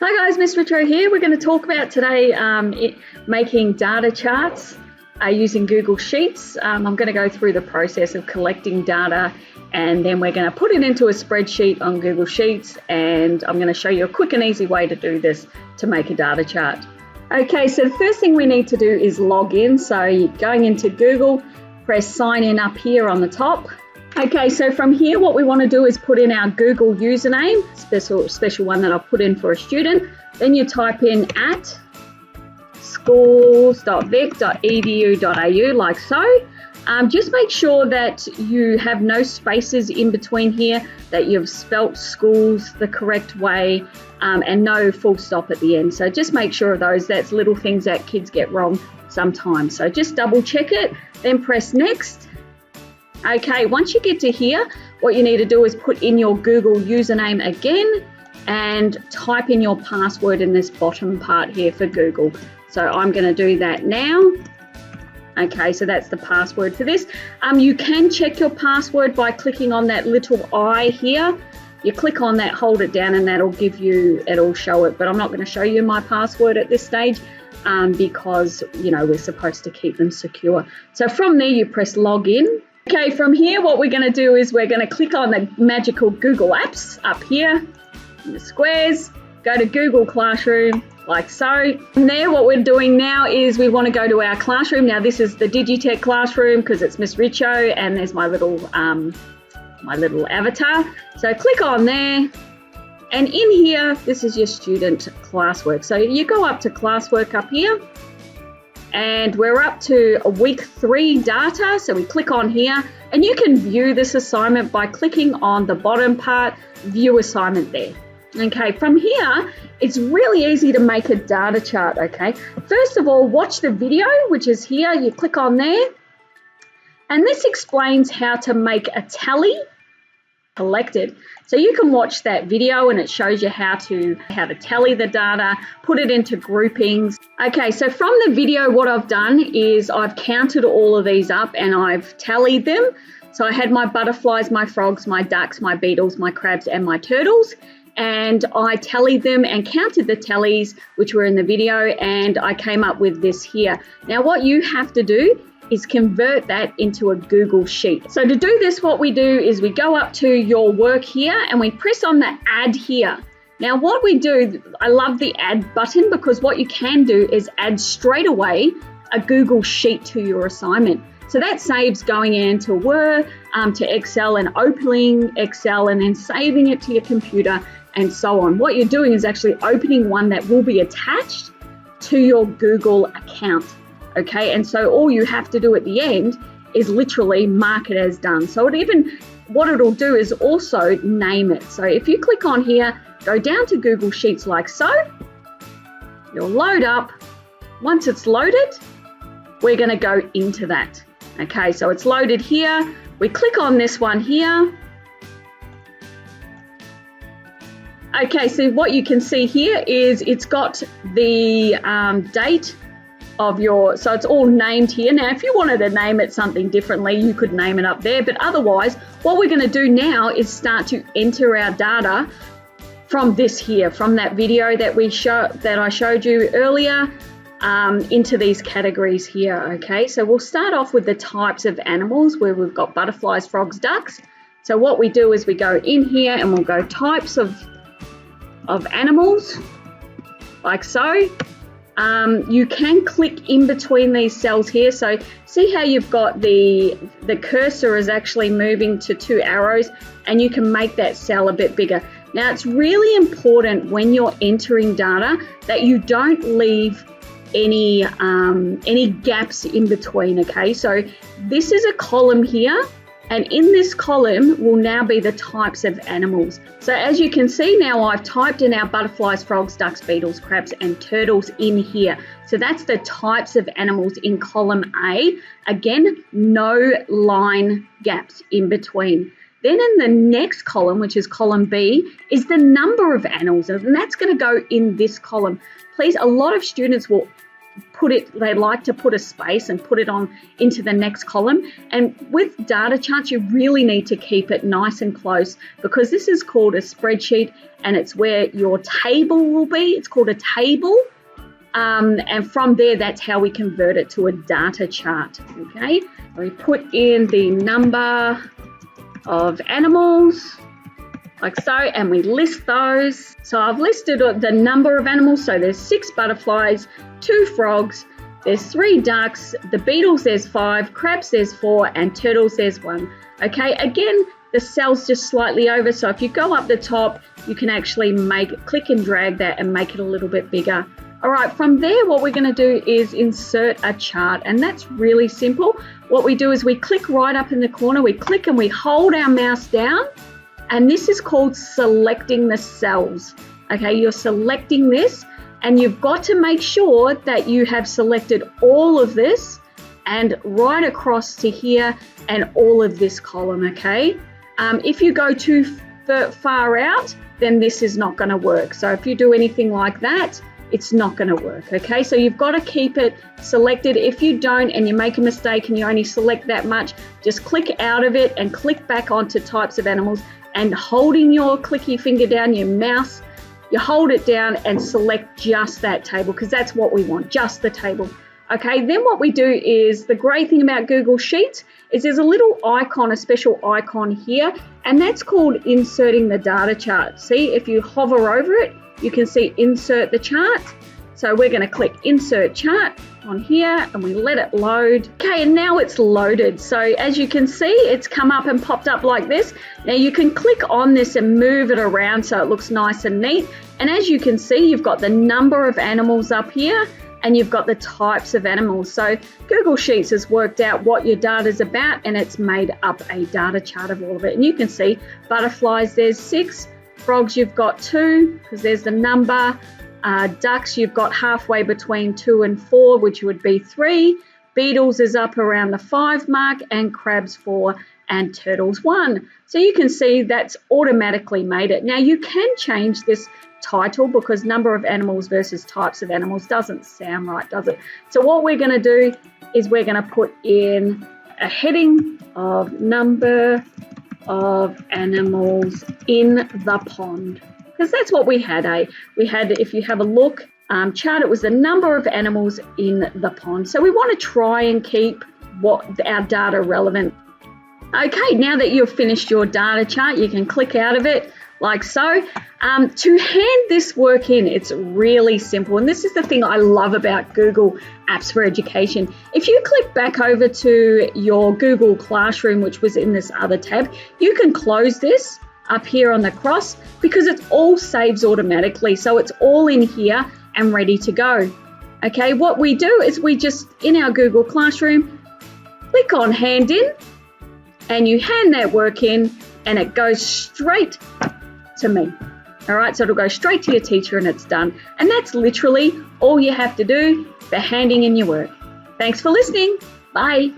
Hi guys, Miss Ritro here. We're going to talk about today making data charts using Google Sheets. I'm going to go through the process of collecting data and then we're going to put it into a spreadsheet on Google Sheets, and I'm going to show you a quick and easy way to do this to make a data chart. Okay, so the first thing we need to do is log in. So you're going into Google, press sign in up here on the top. Okay, so from here what we want to do is put in our Google username, special one that I've put in for a student. Then you type in @schools.vic.edu.au like so. Just make sure that you have no spaces in between here, that you've spelt schools the correct way, and no full stop at the end. So just make sure of those. That's little things that kids get wrong sometimes. So just double check it, then press next. Okay, once you get to here, what you need to do is put in your Google username again and type in your password in this bottom part here for Google. So I'm going to do that now. Okay, so that's the password for this. You can check your password by clicking on that little I here. You click on that, hold it down, and it'll show it. But I'm not going to show you my password at this stage because, you know, we're supposed to keep them secure. So from there, you press login. Okay, from here, what we're going to do is we're going to click on the magical Google Apps up here in the squares, go to Google Classroom, like so. From there, what we're doing now is we want to go to our classroom. Now, this is the Digitech classroom because it's Miss Richo, and there's my little avatar. So click on there, and in here, this is your student classwork. So you go up to classwork up here, and we're up to week 3 data. So we click on here, and you can view this assignment by clicking on the bottom part, view assignment there. Okay, from here, it's really easy to make a data chart, okay? First of all, watch the video, which is here. You click on there, and this explains how to make a tally collected. So you can watch that video and it shows you how to tally the data, put it into groupings. Okay, so from the video, what I've done is I've counted all of these up and I've tallied them. So I had my butterflies, my frogs, my ducks, my beetles, my crabs, and my turtles. And I tallied them and counted the tallies, which were in the video, and I came up with this here. Now, what you have to do is convert that into a Google Sheet. So to do this, what we do is we go up to your work here and we press on the add here. Now what we do, I love the add button because what you can do is add straight away a Google Sheet to your assignment. So that saves going into Word, to Excel, and opening Excel and then saving it to your computer and so on. What you're doing is actually opening one that will be attached to your Google account. Okay, and so all you have to do at the end is literally mark it as done. So what it'll do is also name it. So if you click on here, go down to Google Sheets like so, it'll load up. Once it's loaded, we're going to go into that. Okay, so it's loaded here. We click on this one here. Okay, so what you can see here is it's got the date of so it's all named here. Now, if you wanted to name it something differently, you could name it up there, but otherwise, what we're going to do now is start to enter our data from this here, from that video that I showed you earlier, into these categories here. Okay, so we'll start off with the types of animals where we've got butterflies, frogs, ducks. So what we do is we go in here and we'll go types of animals, like so. You can click in between these cells here. So see how you've got the cursor is actually moving to 2 arrows, and you can make that cell a bit bigger. Now, it's really important when you're entering data that you don't leave any gaps in between. Okay, so this is a column here, and in this column will now be the types of animals. So as you can see now, I've typed in our butterflies, frogs, ducks, beetles, crabs, and turtles in here. So that's the types of animals in column A. Again, no line gaps in between. Then in the next column, which is column B, is the number of animals, and that's going to go in this column. Please, a lot of students will they like to put a space and put it on into the next column. And with data charts, you really need to keep it nice and close, because this is called a spreadsheet, and it's where your table will be. It's called a table. And from there, that's how we convert it to a data chart. Okay, we put in the number of animals, like so, and we list those. So I've listed the number of animals. So there's 6 butterflies, 2 frogs, there's 3 ducks, the beetles there's 5, crabs there's 4, and turtles there's 1. Okay, again, the cell's just slightly over. So if you go up the top, you can actually click and drag that and make it a little bit bigger. All right, from there, what we're going to do is insert a chart, and that's really simple. What we do is we click right up in the corner, we click and we hold our mouse down, and this is called selecting the cells. Okay, you're selecting this, and you've got to make sure that you have selected all of this and right across to here and all of this column, okay? If you go too far out, then this is not going to work. So if you do anything like that, it's not going to work, okay? So you've got to keep it selected. If you don't and you make a mistake and you only select that much, just click out of it and click back onto types of animals, and holding your clicky finger down, your mouse, you hold it down and select just that table, because that's what we want, just the table. Okay, then what we do is, the great thing about Google Sheets is there's a little icon, a special icon here, and that's called inserting the data chart. See, if you hover over it, you can see insert the chart. So we're going to click insert chart on here and we let it load. Okay, and now it's loaded. So as you can see, it's come up and popped up like this. Now you can click on this and move it around so it looks nice and neat. And as you can see, you've got the number of animals up here and you've got the types of animals. So Google Sheets has worked out what your data is about, and it's made up a data chart of all of it. And you can see butterflies, there's 6. Frogs, you've got 2, because there's the number. Ducks, you've got halfway between 2 and 4, which would be 3. Beetles is up around the 5 mark, and crabs 4, and turtles 1. So you can see that's automatically made it. Now you can change this title, because number of animals versus types of animals doesn't sound right, does it? So what we're going to do is we're going to put in a heading of number of animals in the pond, because that's what we had. We had, if you have a look, chart, it was the number of animals in the pond. So we want to try and keep our data relevant. Okay, now that you've finished your data chart, you can click out of it like so. To hand this work in, it's really simple. And this is the thing I love about Google Apps for Education. If you click back over to your Google Classroom, which was in this other tab, you can close this up here on the cross, because it all saves automatically. So it's all in here and ready to go. Okay, what we do is we just, in our Google Classroom, click on hand in, and you hand that work in, and it goes straight to me. All right, so it'll go straight to your teacher and it's done. And that's literally all you have to do for handing in your work. Thanks for listening. Bye.